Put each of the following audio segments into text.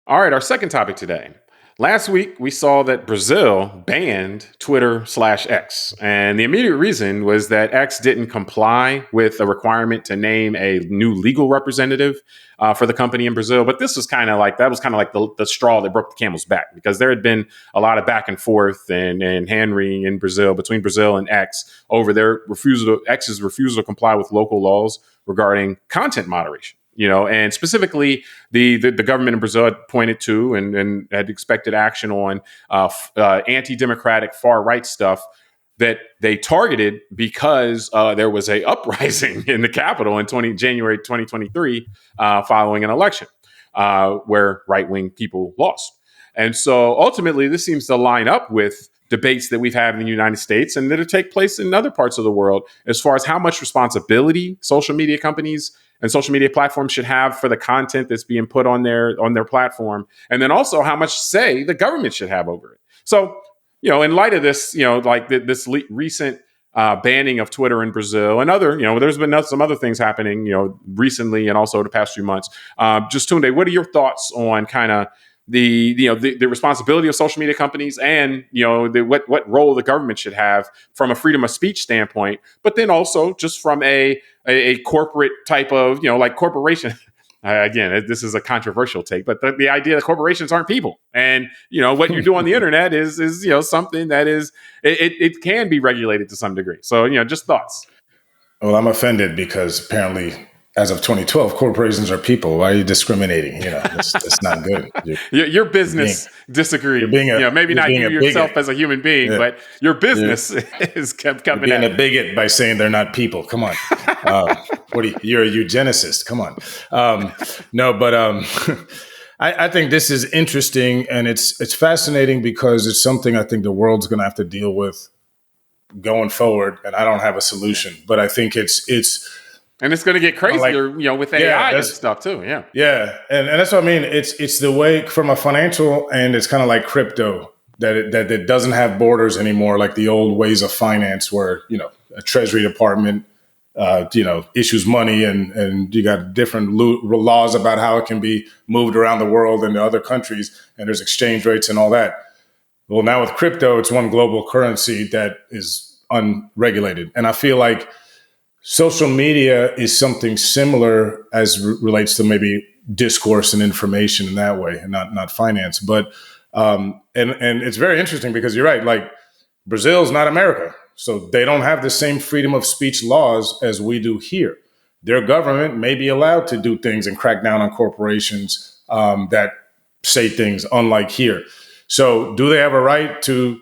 All right, our second topic today. Last week, we saw that Brazil banned Twitter/X. And the immediate reason was that X didn't comply with a requirement to name a new legal representative for the company in Brazil. But this was kind of like the straw that broke the camel's back, because there had been a lot of back and forth and hand wringing in Brazil between Brazil and X over X's refusal to comply with local laws regarding content moderation. And specifically, the government in Brazil had pointed to and had expected action on anti-democratic far-right stuff that they targeted because there was a uprising in the capital in January 2023 following an election where right-wing people lost. And so ultimately, this seems to line up with debates that we've had in the United States and that take place in other parts of the world as far as how much responsibility social media companies and social media platforms should have for the content that's being put on their platform, and then also how much say the government should have over it. So, in light of this, this recent banning of Twitter in Brazil and other, there's been some other things happening, recently and also the past few months. Just Tunde, what are your thoughts on kind of the responsibility of social media companies and what role the government should have from a freedom of speech standpoint, but then also just from a corporate type of corporation. Again, this is a controversial take, but the idea that corporations aren't people, and what you do on the internet is something that is it can be regulated to some degree. So just thoughts. Well, I'm offended because apparently, as of 2012, corporations are people. Why are you discriminating? It's not good. Your business disagrees. Maybe not you yourself as a human being, but your business is coming being a bigot by saying they're not people. Come on. You're a eugenicist. Come on. I think this is interesting, and it's fascinating because it's something I think the world's going to have to deal with going forward. And I don't have a solution, but I think it's. And it's going to get crazier, with AI and stuff too. Yeah. Yeah. And that's what I mean. It's the way from a financial, and it's kind of like crypto that it doesn't have borders anymore, like the old ways of finance where, a treasury department, issues money and you got different laws about how it can be moved around the world into other countries, and there's exchange rates and all that. Well, now with crypto, it's one global currency that is unregulated. And I feel like social media is something similar as relates to maybe discourse and information in that way, and not finance. But and it's very interesting because you're right. Like Brazil's not America, so they don't have the same freedom of speech laws as we do here. Their government may be allowed to do things and crack down on corporations that say things unlike here. So do they have a right to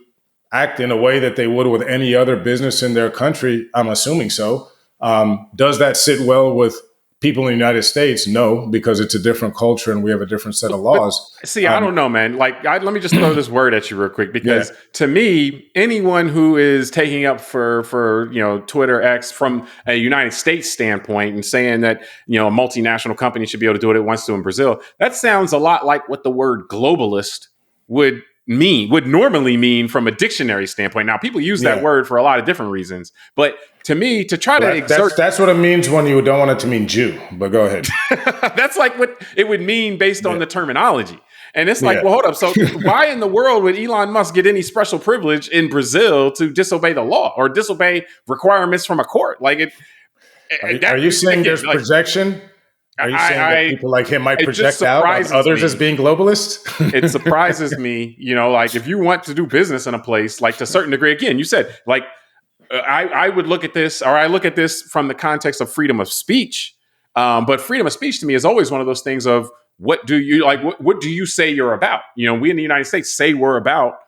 act in a way that they would with any other business in their country? I'm assuming so. Does that sit well with people in the United States? No, because it's a different culture and we have a different set of laws. But, see, I don't know, man. Let me just throw this word at you real quick, because to me, anyone who is taking up for Twitter X from a United States standpoint and saying that a multinational company should be able to do what it wants to in Brazil, that sounds a lot like what the word globalist would normally mean from a dictionary standpoint. Now, people use that word for a lot of different reasons, but to me, to try to exert... That's what it means when you don't want it to mean Jew, but go ahead. That's like what it would mean based on the terminology. And it's like, well, hold up. So why in the world would Elon Musk get any special privilege in Brazil to disobey the law or disobey requirements from a court? Like, are you saying there's projection? Are you saying that people like him might project out on others as being globalist? It surprises me, if you want to do business in a place, like to a certain degree, again, you said, I would look at this, or I look at this from the context of freedom of speech. But freedom of speech to me is always one of those things of what do you what do you say you're about? We in the United States say we're about,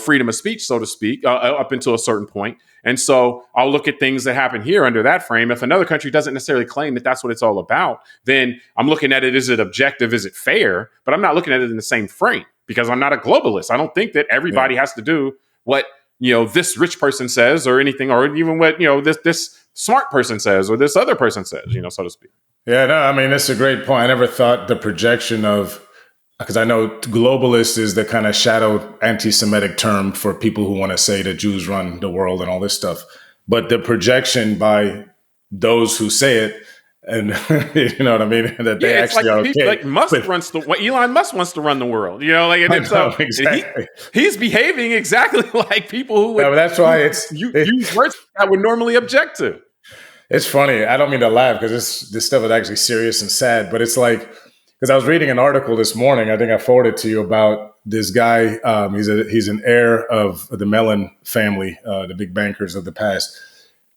freedom of speech, so to speak, up until a certain point. And so I'll look at things that happen here under that frame. If another country doesn't necessarily claim that that's what it's all about, then I'm looking at it, is it objective? Is it fair? But I'm not looking at it in the same frame, because I'm not a globalist. I don't think that everybody has to do what, this rich person says or anything, or even what, this smart person says or this other person says, so to speak. Yeah, no, I mean, that's a great point. I never thought the projection of, because I know globalist is the kind of shadow anti-Semitic term for people who want to say that Jews run the world and all this stuff. But the projection by those who say it and you know what I mean, that Yeah, they it's like actually the are people okay like Musk with. runs the what Elon Musk wants to run the world, and, I and so know and exactly. he's behaving exactly like people who Yeah, would but that's why use words I would normally object to. it's funny. I don't mean to laugh because this stuff is actually serious and sad. But it's like because I was reading an article this morning. I think I forwarded to you about this guy. He's an heir of the Mellon family, the big bankers of the past,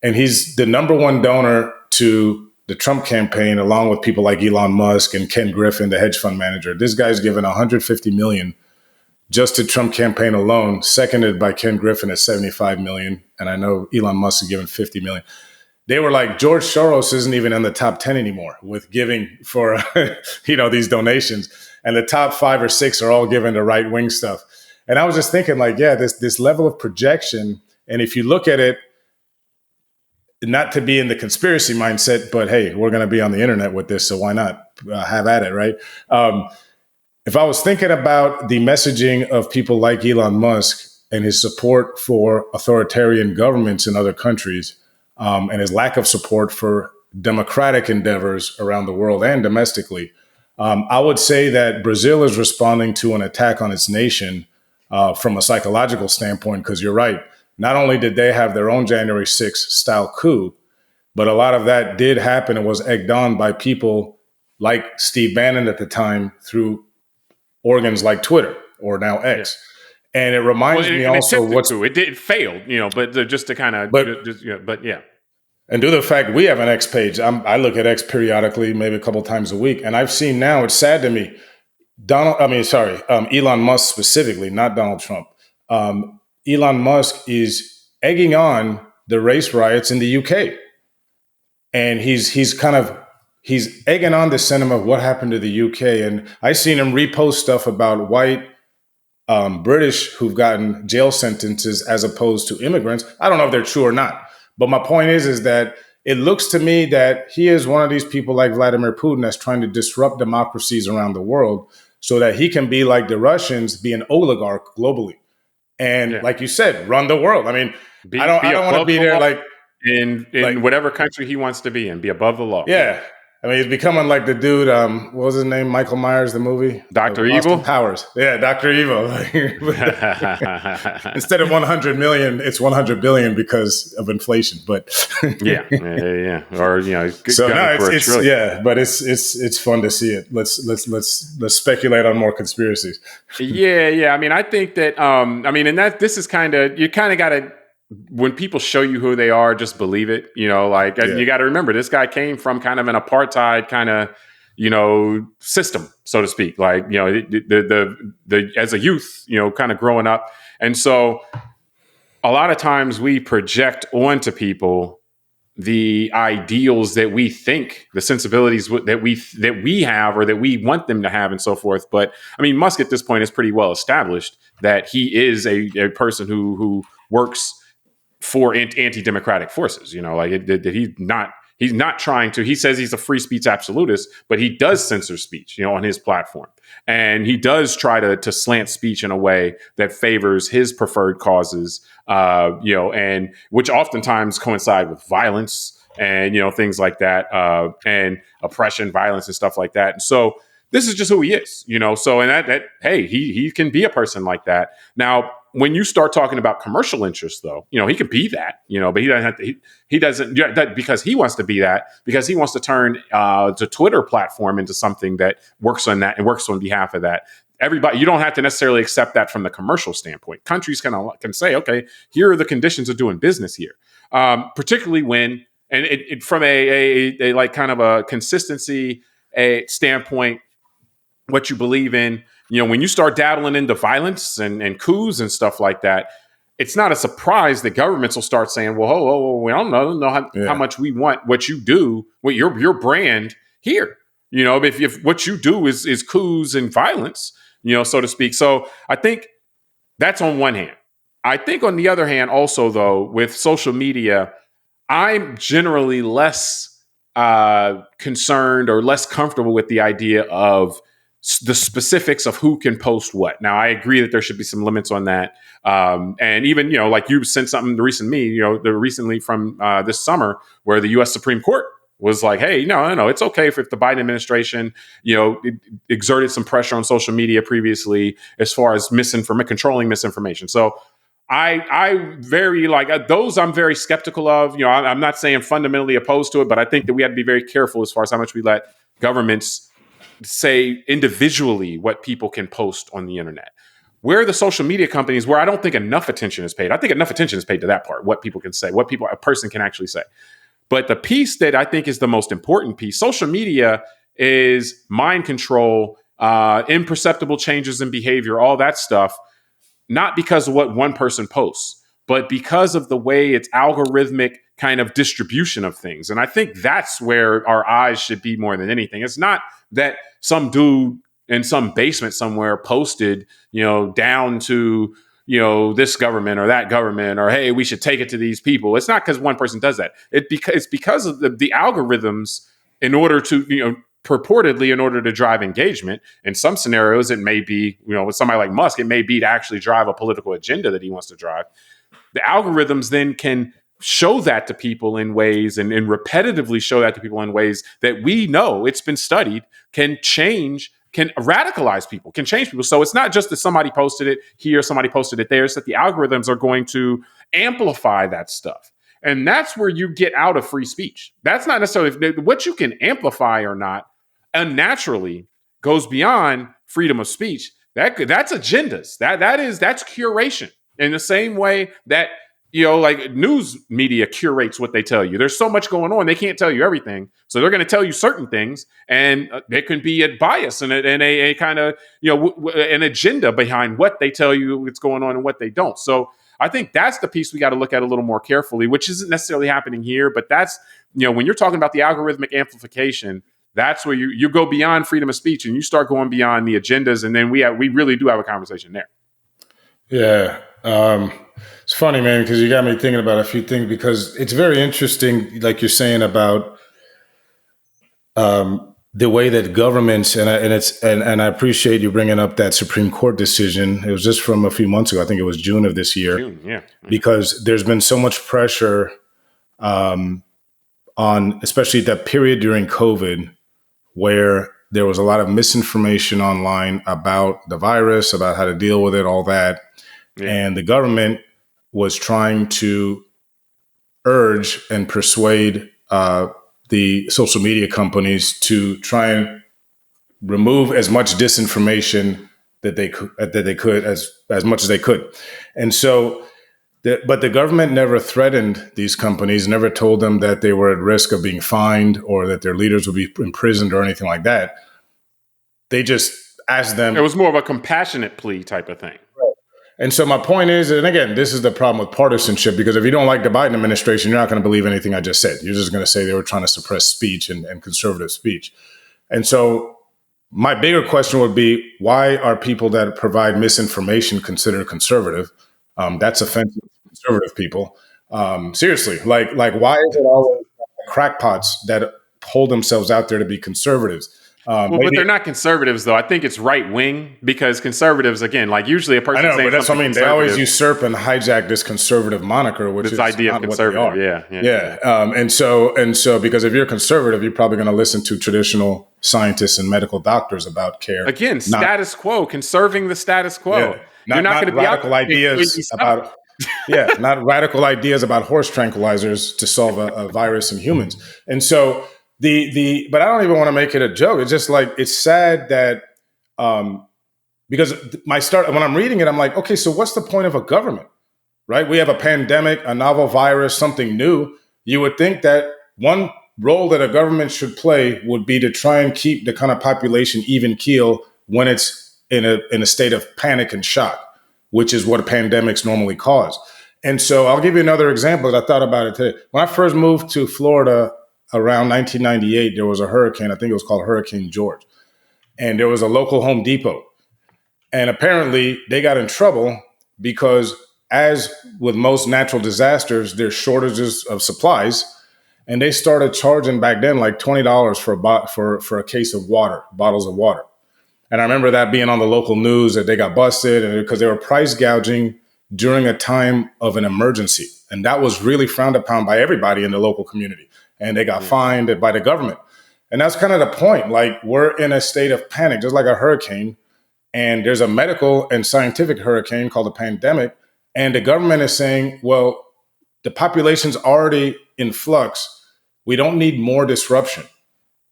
and he's the number one donor to the Trump campaign, along with people like Elon Musk and Ken Griffin, the hedge fund manager. This guy's given 150 million just to Trump campaign alone, seconded by Ken Griffin at 75 million, and I know Elon Musk has given 50 million. They were like, George Soros isn't even in the top 10 anymore with giving for these donations, and the top 5 or 6 are all given to right wing stuff. And I was just thinking, like, yeah, this level of projection, and if you look at it, not to be in the conspiracy mindset, but hey, we're going to be on the internet with this, so why not have at it, right? If I was thinking about the messaging of people like Elon Musk and his support for authoritarian governments in other countries, and his lack of support for democratic endeavors around the world and domestically, I would say that Brazil is responding to an attack on its nation from a psychological standpoint, because you're right. Not only did they have their own January 6th style coup, but a lot of that did happen and was egged on by people like Steve Bannon at the time through organs like Twitter or now Yeah. X. And it Well, reminds me an also attempted coup. It failed, but just to kind of, but but yeah. and due to the fact we have an X page, I look at X periodically, maybe a couple times a week, and I've seen now. It's sad to me. Elon Musk specifically, not Donald Trump. Elon Musk is egging on the race riots in the UK, and he's egging on the sentiment of what happened to the UK. And I seen him repost stuff about white British who've gotten jail sentences as opposed to immigrants. I don't know if they're true or not, but my point is that it looks to me that he is one of these people like Vladimir Putin that's trying to disrupt democracies around the world so that he can be like the Russians, be an oligarch globally, and Yeah. like you said, run the world. I mean, Be I don't want to above be the there law like in whatever country he wants to be in. Be above the law. yeah. I mean, he's becoming like the dude. What was his name? Michael Myers, the movie, Dr. Austin Evil. Powers. Yeah, Doctor Evil. Instead of 100 million, it's 100 billion because of inflation. But yeah. Or so no, it's yeah, but it's fun to see it. Let's speculate on more conspiracies. Yeah. I mean, I think that and that this is kind of you kind of got to. When people show you who they are, just believe it. And you got to remember, this guy came from kind of an apartheid kind of, system, so to speak. Like, the as a youth, kind of growing up, and so a lot of times we project onto people the ideals that we think, the sensibilities that we have or that we want them to have, and so forth. But I mean, Musk at this point is pretty well established that he is a person who works for anti-democratic forces, that he's not trying to. He says he's a free speech absolutist, but he does censor speech, on his platform, and he does try to slant speech in a way that favors his preferred causes, and which oftentimes coincide with violence and things like that, and oppression, violence, and stuff like that. And so this is just who he is, So and that hey, he can be a person like that. Now, when you start talking about commercial interests, though, he can be that, but he doesn't have to. He doesn't because he wants to be that, because he wants to turn the Twitter platform into something that works on that and works on behalf of that. Everybody, you don't have to necessarily accept that from the commercial standpoint. Countries can say, okay, here are the conditions of doing business here, particularly when and it from a like kind of a consistency a standpoint. What you believe in, when you start dabbling into violence and coups and stuff like that, it's not a surprise that governments will start saying, well, we don't know how much we want what you do, what your brand here. If what you do is coups and violence, so to speak. So I think that's on one hand. I think on the other hand, also though, with social media, I'm generally less concerned or less comfortable with the idea of the specifics of who can post what. Now, I agree that there should be some limits on that. And even, like you sent something recently from this summer where the U.S. Supreme Court was like, hey, no, it's okay if the Biden administration, it exerted some pressure on social media previously as far as controlling misinformation. So I very those I'm very skeptical of. I'm not saying fundamentally opposed to it, but I think that we have to be very careful as far as how much we let governments say individually what people can post on the internet. Where are the social media companies where I don't think enough attention is paid? I think enough attention is paid to that part, what people can say, what a person can actually say. But the piece that I think is the most important piece, social media is mind control, imperceptible changes in behavior, all that stuff, not because of what one person posts, but because of the way it's algorithmic kind of distribution of things. And I think that's where our eyes should be more than anything. It's not that some dude in some basement somewhere posted, down to, this government or that government, or, hey, we should take it to these people. It's not because one person does that. It's because of the algorithms in order to, purportedly in order to drive engagement. In some scenarios, it may be, with somebody like Musk, it may be to actually drive a political agenda that he wants to drive. The algorithms then can show that to people in ways and repetitively show that to people in ways that we know, it's been studied, can radicalize people, can change people. So it's not just that somebody posted it here, somebody posted it there. It's that the algorithms are going to amplify that stuff. And that's where you get out of free speech. That's not necessarily what you can amplify or not. Unnaturally goes beyond freedom of speech. That's agendas. That's curation. In the same way that like news media curates what they tell you. There's so much going on; they can't tell you everything, so they're going to tell you certain things, and there can be a bias and a kind of an agenda behind what they tell you, what's going on, and what they don't. So I think that's the piece we got to look at a little more carefully, which isn't necessarily happening here, but that's when you're talking about the algorithmic amplification. That's where you go beyond freedom of speech and you start going beyond the agendas, and then we really do have a conversation there. Yeah. It's funny, man, because you got me thinking about a few things, because it's very interesting, like you're saying about the way that governments, and I appreciate you bringing up that Supreme Court decision. It was just from a few months ago. I think it was June of this year. June, yeah. Because there's been so much pressure on, especially that period during COVID, where there was a lot of misinformation online about the virus, about how to deal with it, all that. Yeah. And the government was trying to urge and persuade the social media companies to try and remove as much disinformation that they could as much as they could. And so, but the government never threatened these companies, never told them that they were at risk of being fined or that their leaders would be imprisoned or anything like that. They just asked them. It was more of a compassionate plea type of thing. And so my point is, and again, this is the problem with partisanship, because if you don't like the Biden administration, you're not going to believe anything I just said. You're just going to say they were trying to suppress speech and conservative speech. And so my bigger question would be, why are people that provide misinformation considered conservative? That's offensive to conservative people. Seriously, like why is it always crackpots that hold themselves out there to be conservatives? But they're not conservatives, though. I think it's right wing, because conservatives, again, like usually a person. I know, but that's what I mean. They always usurp and hijack this conservative moniker, which is idea of conservative. Yeah. And so, because if you're conservative, you're probably going to listen to traditional scientists and medical doctors about care. Again, status quo, conserving the status quo. Yeah, you're not going to be radical ideas about. Not radical ideas about horse tranquilizers to solve a virus in humans. And so. But I don't even want to make it a joke. It's just like, it's sad that, because when I'm reading it, I'm like, okay, so what's the point of a government, right? We have a pandemic, a novel virus, something new. You would think that one role that a government should play would be to try and keep the kind of population even keel when it's in a state of panic and shock, which is what pandemics normally cause. And so I'll give you another example. I thought about it today. When I first moved to Florida, around 1998, there was a hurricane. I think it was called Hurricane George. And there was a local Home Depot. And apparently they got in trouble because, as with most natural disasters, there's shortages of supplies. And they started charging back then like $20 for a case of water, bottles of water. And I remember that being on the local news, that they got busted, and because they were price gouging during a time of an emergency. And that was really frowned upon by everybody in the local community. and they got fined by the government. And that's kind of the point. Like, we're in a state of panic, just like a hurricane. And there's a medical and scientific hurricane called a pandemic. And the government is saying, well, the population's already in flux. We don't need more disruption.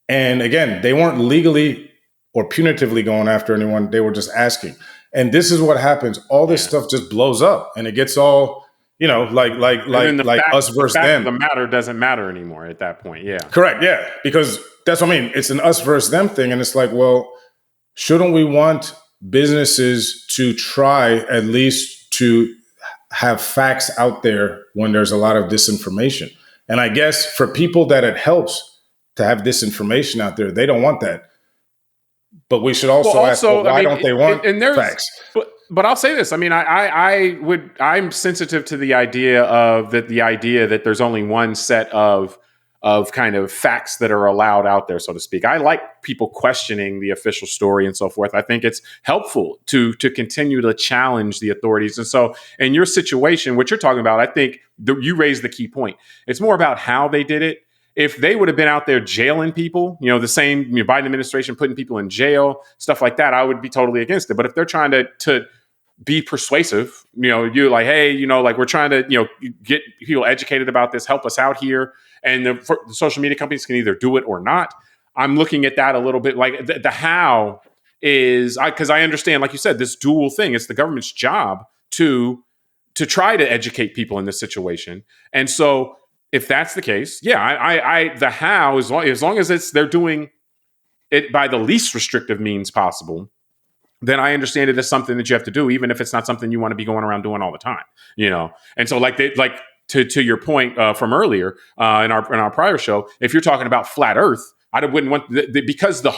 And again, they weren't legally or punitively going after anyone. They were just asking. And this is what happens. All this stuff just blows up, and it gets all, like us versus them. The matter doesn't matter anymore at that point. Yeah. Correct. Yeah. Because that's what I mean. It's an us versus them thing. And it's like, well, shouldn't we want businesses to try at least to have facts out there when there's a lot of disinformation? And I guess for people that it helps to have disinformation out there, they don't want that. But we should also ask, why don't they want facts? But I'll say this. I mean, I'm sensitive to the idea that there's only one set of kind of facts that are allowed out there, so to speak. I like people questioning the official story and so forth. I think it's helpful to continue to challenge the authorities. And so in your situation, what you're talking about, I think you raised the key point. It's more about how they did it. If they would have been out there jailing people, the same Biden administration putting people in jail, stuff like that, I would be totally against it. But if they're trying to be persuasive, you're like, hey, like we're trying to, get people educated about this, help us out here. And the social media companies can either do it or not. I'm looking at that a little bit like the how is, because I understand, like you said, this dual thing. It's the government's job to try to educate people in this situation. And so if that's the case, I the how, as long as they're doing it by the least restrictive means possible, then I understand it as something that you have to do, even if it's not something you want to be going around doing all the time, And so to your point from earlier in our prior show, if you're talking about flat Earth, I wouldn't want because the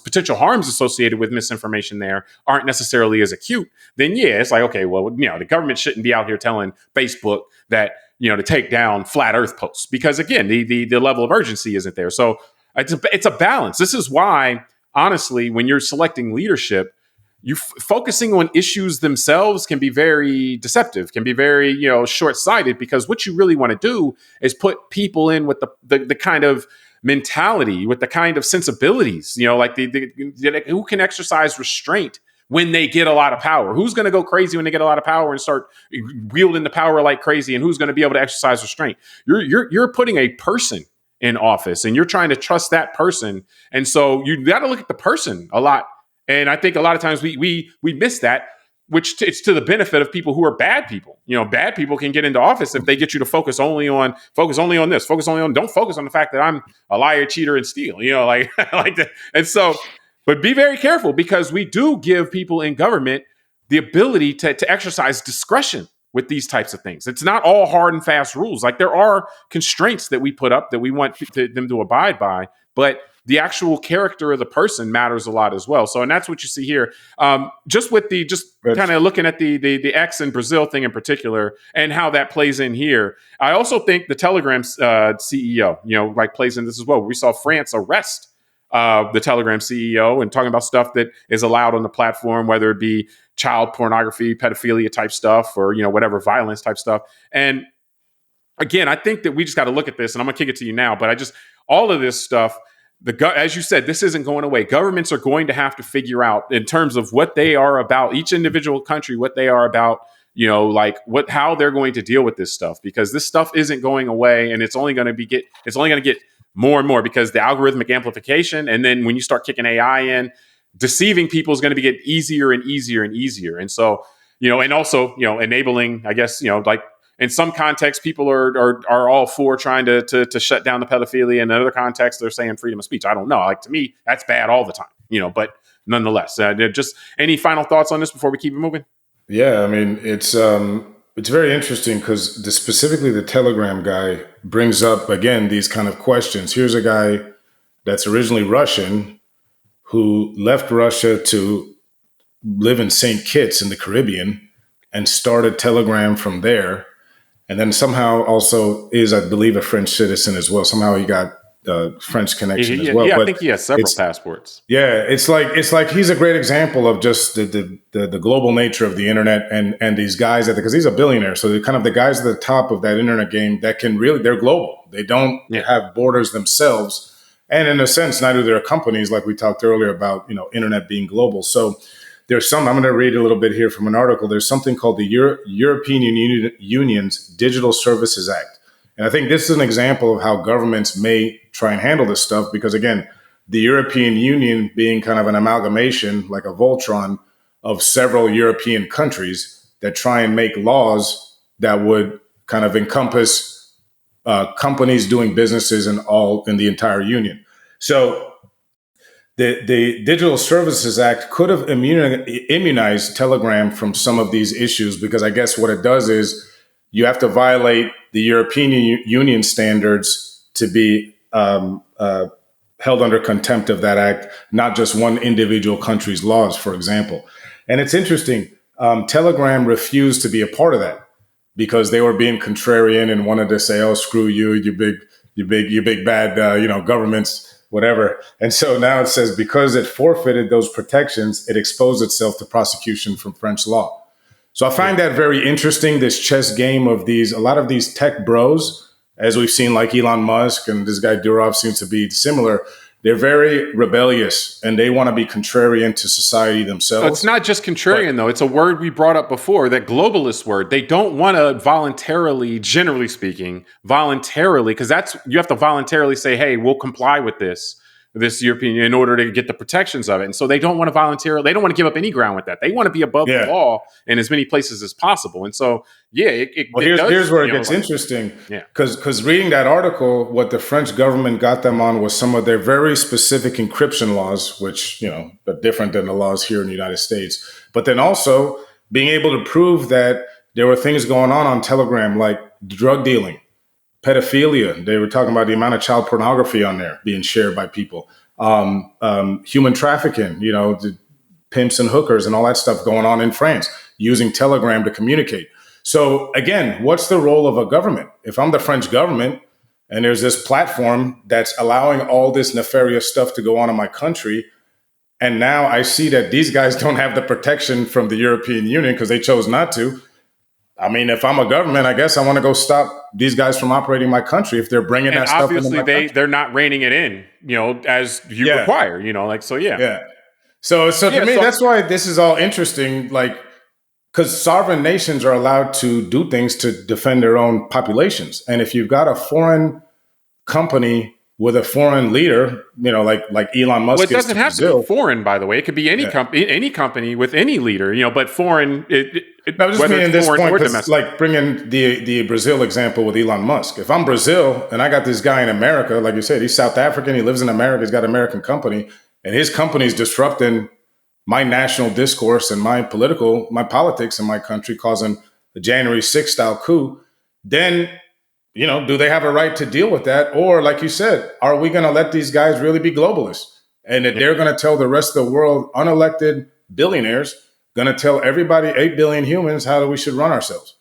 potential harms associated with misinformation there aren't necessarily as acute. Then it's like, okay, well, the government shouldn't be out here telling Facebook that to take down flat Earth posts because again, the level of urgency isn't there. So it's a balance. This is why, honestly, when you're selecting leadership, you focusing on issues themselves can be very deceptive, can be very, short-sighted, because what you really want to do is put people in with the kind of mentality, with the kind of sensibilities, like who can exercise restraint when they get a lot of power. Who's going to go crazy when they get a lot of power and start wielding the power like crazy, and who's going to be able to exercise restraint? You're putting a person in office, and you're trying to trust that person. And so you got to look at the person a lot. And I think a lot of times we miss that, which it's to the benefit of people who are bad people. Bad people can get into office if they get you to focus only on this, don't focus on the fact that I'm a liar, cheater, and steal, like that. And so, but be very careful, because we do give people in government the ability to exercise discretion with these types of things. It's not all hard and fast rules. Like, there are constraints that we put up that we want them to abide by, but the actual character of the person matters a lot as well. So, and that's what you see here. Just kind of looking at the X and Brazil thing in particular, and how that plays in here. I also think the Telegram CEO, plays in this as well. We saw France arrest the Telegram CEO and talking about stuff that is allowed on the platform, whether it be child pornography, pedophilia type stuff, or whatever, violence type stuff. And again, I think that we just got to look at this, and I'm gonna kick it to you now. But all of this stuff. As you said, this isn't going away. Governments are going to have to figure out, in terms of what they are about, each individual country, what they are about, how they're going to deal with this stuff, because this stuff isn't going away, and it's only going to get more and more, because the algorithmic amplification, and then when you start kicking AI in, deceiving people is going to get easier and easier and easier. And so, and also, enabling, I guess, in some contexts, people are all for trying to shut down the pedophilia. In another context, they're saying freedom of speech. I don't know. Like, to me, that's bad all the time, but nonetheless, just any final thoughts on this before we keep it moving? Yeah, I mean, it's very interesting, because specifically the Telegram guy brings up, again, these kind of questions. Here's a guy that's originally Russian who left Russia to live in St. Kitts in the Caribbean and started Telegram from there. And then somehow also is, I believe, a French citizen as well. Somehow he got French connection as well. Yeah, I But think he has several it's passports. yeah, it's like he's a great example of just the global nature of the internet and these guys because he's a billionaire, so they're kind of the guys at the top of that internet game that can really they're global. They don't Yeah. have borders themselves, and in a sense, neither their companies, like we talked earlier about internet being global. So there's some. I'm going to read a little bit here from an article. There's something called the European Union's Digital Services Act, and I think this is an example of how governments may try and handle this stuff because again the European Union being kind of an amalgamation, like a Voltron, of several European countries that try and make laws that would kind of encompass companies doing businesses in the entire union. So the Digital Services Act could have immunized Telegram from some of these issues because I guess what it does is you have to violate the European Union standards to be held under contempt of that act, not just one individual country's laws, for example. And it's interesting. Telegram refused to be a part of that because they were being contrarian and wanted to say, "Oh, screw you, you big bad, governments, whatever." And so now it says because it forfeited those protections, it exposed itself to prosecution from French law. So I find that very interesting. This chess game of a lot of these tech bros, as we've seen, like Elon Musk and this guy Durov seems to be similar. They're very rebellious and they want to be contrarian to society themselves. It's not just contrarian, though. It's a word we brought up before, that globalist word. They don't want to voluntarily, generally speaking, because you have to voluntarily say, hey, we'll comply with this European in order to get the protections of it. And so they don't want to they don't want to give up any ground with that. They want to be above the law in as many places as possible. And so, here's where it gets interesting. Yeah. Because reading that article, what the French government got them on was some of their very specific encryption laws, which, are different than the laws here in the United States. But then also being able to prove that there were things going on Telegram, like drug dealing, pedophilia. They were talking about the amount of child pornography on there being shared by people, human trafficking, the pimps and hookers and all that stuff going on in France using Telegram to communicate. So again, what's the role of a government? If I'm the French government and there's this platform that's allowing all this nefarious stuff to go on in my country, and now I see that these guys don't have the protection from the European Union because they chose not to. I mean, if I'm a government, I guess I want to go stop these guys from operating my country if they're bringing that stuff into my country. They're not reining it in, as you require, Yeah. So to me, that's why this is all interesting, because sovereign nations are allowed to do things to defend their own populations. And if you've got a foreign company with a foreign leader, like Elon Musk. Well, it doesn't have to be foreign, by the way. It could be any company with any leader, but foreign. I was just meaning this point because, like, bringing the Brazil example with Elon Musk. If I'm Brazil and I got this guy in America, like you said, he's South African, he lives in America, he's got an American company, and his company's disrupting my national discourse and my politics in my country, causing the January 6th style coup, then do they have a right to deal with that? Or, like you said, are we going to let these guys really be globalists? And that they're going to tell the rest of the world, unelected billionaires, going to tell everybody, 8 billion humans, how we should run ourselves?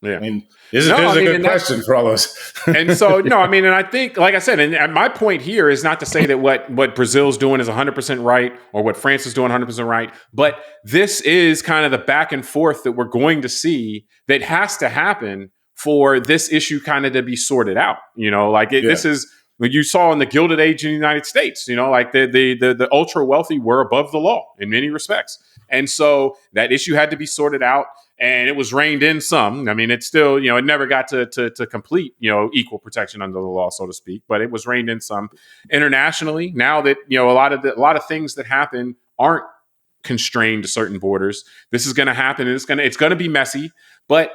Yeah. I mean, this is a good question for all of us. And so, and I think, like I said, and my point here is not to say that what Brazil's doing is 100% right or what France is doing 100% right, but this is kind of the back and forth that we're going to see that has to happen for this issue kind of to be sorted out. This is what you saw in the Gilded Age in the United States, the ultra wealthy were above the law in many respects. And so that issue had to be sorted out, and it was reined in some. I mean, it's still, it never got to complete, equal protection under the law, so to speak, but it was reined in some internationally. Now that, a lot of things that happen aren't constrained to certain borders. This is going to happen, and it's going to be messy, but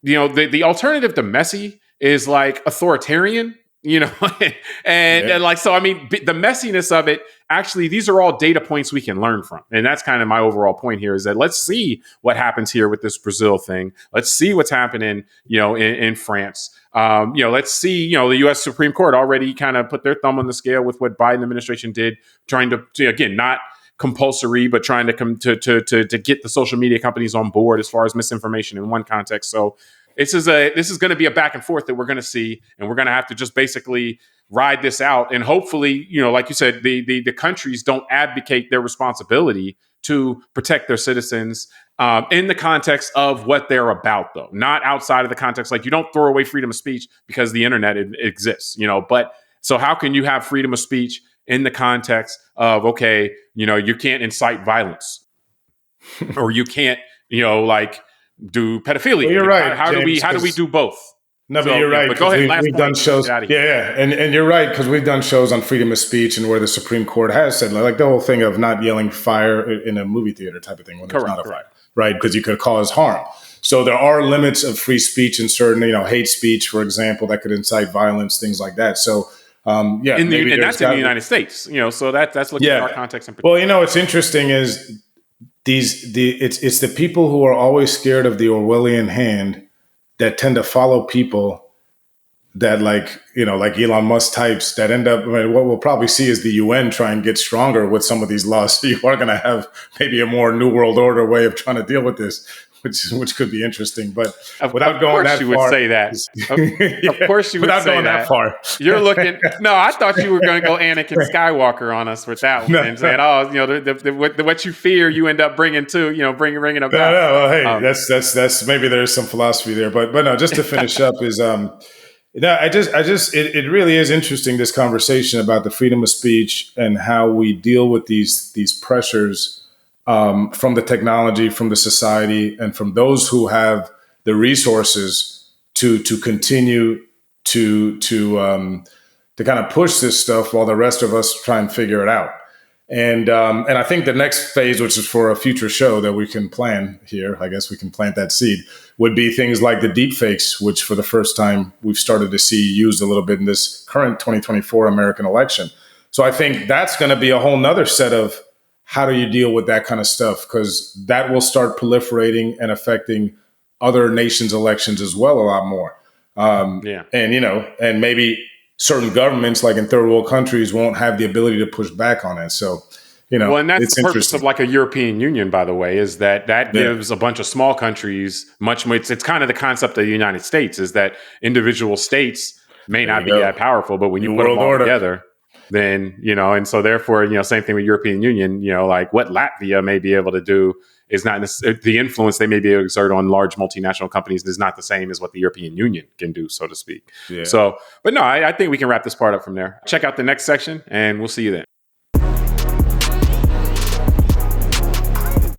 the alternative to messy is like authoritarian, and like, so, I mean, the messiness of it, actually, these are all data points we can learn from. And that's kind of my overall point here, is that let's see what happens here with this Brazil thing. Let's see what's happening, in France. Let's see, the U.S. Supreme Court already kind of put their thumb on the scale with what Biden administration did, trying to again, not compulsory, but trying to come to get the social media companies on board as far as misinformation in one context. So this is going to be a back and forth that we're going to see, and we're going to have to just basically ride this out. And hopefully, like you said, the countries don't abdicate their responsibility to protect their citizens in the context of what they're about, though, not outside of the context. Like, you don't throw away freedom of speech because the internet exists, but so how can you have freedom of speech in the context of, okay, you can't incite violence or you can't, like do pedophilia? Well, you're right, How James, do we do both? No, but you're right. But go ahead. Last We've point. done shows. Get out of here. Yeah. And you're right, because we've done shows on freedom of speech and where the Supreme Court has said, like the whole thing of not yelling fire in a movie theater type of thing when there's not a fire, right? Because you could cause harm. So there are limits of free speech in certain, hate speech, for example, that could incite violence, things like that. So, and that's in the United States, so that's looking at our context in particular. Well, what's interesting is it's the people who are always scared of the Orwellian hand that tend to follow people that like Elon Musk types that end up, what we'll probably see is the UN try and get stronger with some of these laws. So you are going to have maybe a more New World Order way of trying to deal with this, which could be interesting. But without going that far. Of course you would say that. Of course you would say that. Without going that far. You're looking, no, I thought you were going to go Anakin Skywalker on us with that one and saying, what you fear, you end up bringing to, bringing about. No, well, hey, that's maybe there's some philosophy there. But no, just to finish up is, it really is interesting, this conversation about the freedom of speech and how we deal with these pressures from the technology, from the society, and from those who have the resources to continue to kind of push this stuff while the rest of us try and figure it out. And I think the next phase, which is for a future show that we can plan here, I guess we can plant that seed, would be things like the deep fakes, which for the first time we've started to see used a little bit in this current 2024 American election. So I think that's going to be a whole nother set of how do you deal with that kind of stuff, because that will start proliferating and affecting other nations' elections as well a lot more. And maybe certain governments, like in third world countries, won't have the ability to push back on it. So, well, and that's the purpose of like a European Union, by the way, is that gives a bunch of small countries much more. It's kind of the concept of the United States, is that individual states may not be that powerful, but when you put them all together, then, and so therefore, same thing with European Union, like what Latvia may be able to do is not the influence they may be able to exert on large multinational companies is not the same as what the European Union can do, so to speak. Yeah. So, but no, I think we can wrap this part up from there. Check out the next section and we'll see you then.